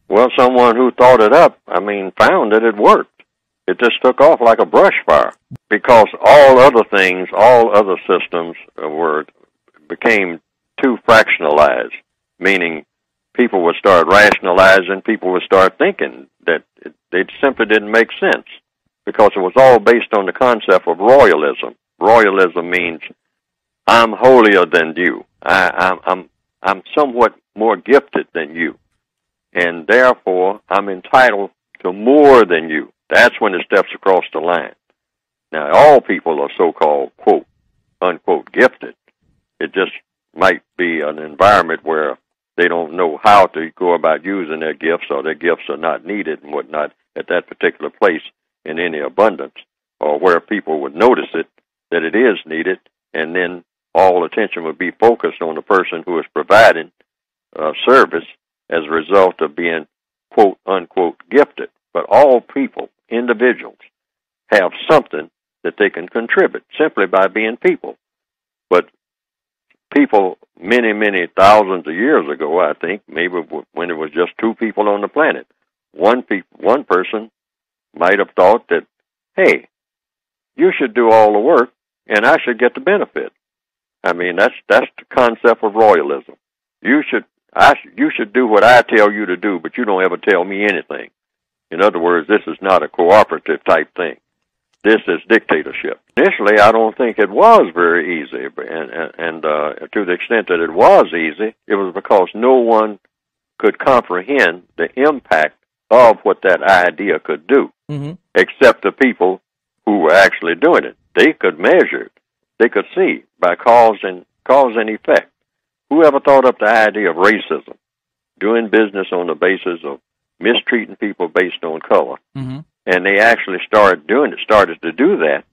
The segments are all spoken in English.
Well, someone who thought it up, found that it worked. It just took off like a brush fire because all other things, all other systems became too fractionalized, meaning people would start rationalizing, people would start thinking that it simply didn't make sense because it was all based on the concept of royalism. Royalism means I'm holier than you. I'm somewhat more gifted than you, and therefore I'm entitled to more than you. That's when it steps across the line. Now, all people are so-called, quote, unquote, gifted. It just might be an environment where they don't know how to go about using their gifts, or their gifts are not needed and whatnot at that particular place in any abundance, or where people would notice it, that it is needed, and then all attention would be focused on the person who is providing service as a result of being, quote, unquote, gifted. But all people, individuals, have something that they can contribute simply by being people. But people many, many thousands of years ago, I think, maybe when it was just two people on the planet, one person might have thought that, hey, you should do all the work and I should get the benefit. That's the concept of royalism. You should do what I tell you to do, but you don't ever tell me anything. In other words, this is not a cooperative type thing. This is dictatorship. Initially, I don't think it was very easy, and to the extent that it was easy, it was because no one could comprehend the impact of what that idea could do, except the people who were actually doing it. They could measure it. They could see by cause and effect. Whoever thought up the idea of racism, doing business on the basis of mistreating people based on color, and they actually started to do that,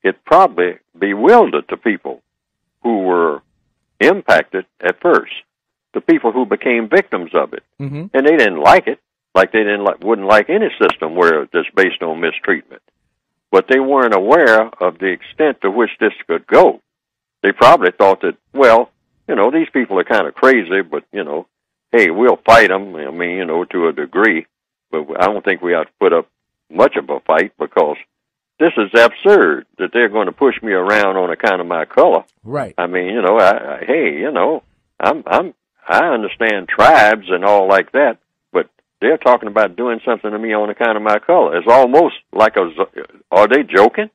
it probably bewildered the people who were impacted at first, the people who became victims of it. And they didn't like it, like they wouldn't like any system where it's based on mistreatment. But they weren't aware of the extent to which this could go. They probably thought that, well, these people are kind of crazy, but, hey, we'll fight them, to a degree. But I don't think we ought to put up much of a fight because this is absurd that they're going to push me around on account of my color. Right. I understand tribes and all like that, but they're talking about doing something to me on account of my color. It's almost like are they joking?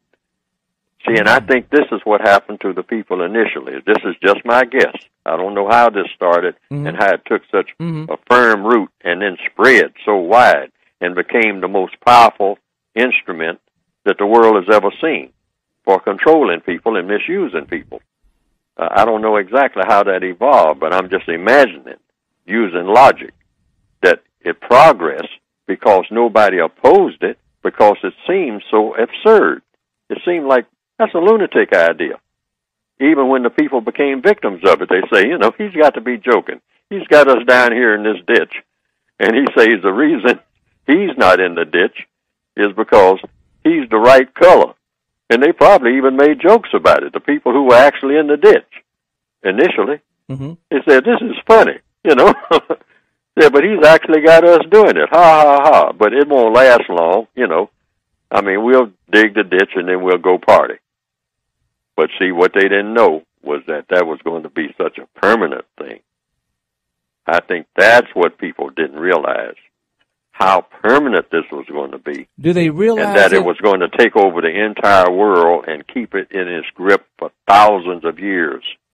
See, and I think this is what happened to the people initially. This is just my guess. I don't know how this started and how it took such a firm root and then spread so wide and became the most powerful instrument that the world has ever seen for controlling people and misusing people. I don't know exactly how that evolved, but I'm just imagining, using logic, that it progressed because nobody opposed it because it seemed so absurd. It seemed like that's a lunatic idea. Even when the people became victims of it, they say, he's got to be joking. He's got us down here in this ditch. And he says the reason he's not in the ditch is because he's the right color. And they probably even made jokes about it, the people who were actually in the ditch. Initially, they said, this is funny, Yeah, but he's actually got us doing it. Ha, ha, ha. But it won't last long, we'll dig the ditch and then we'll go party. But see, what they didn't know was that was going to be such a permanent thing. I think that's what people didn't realize, how permanent this was going to be. Do they realize and that it was going to take over the entire world and keep it in its grip for thousands of years?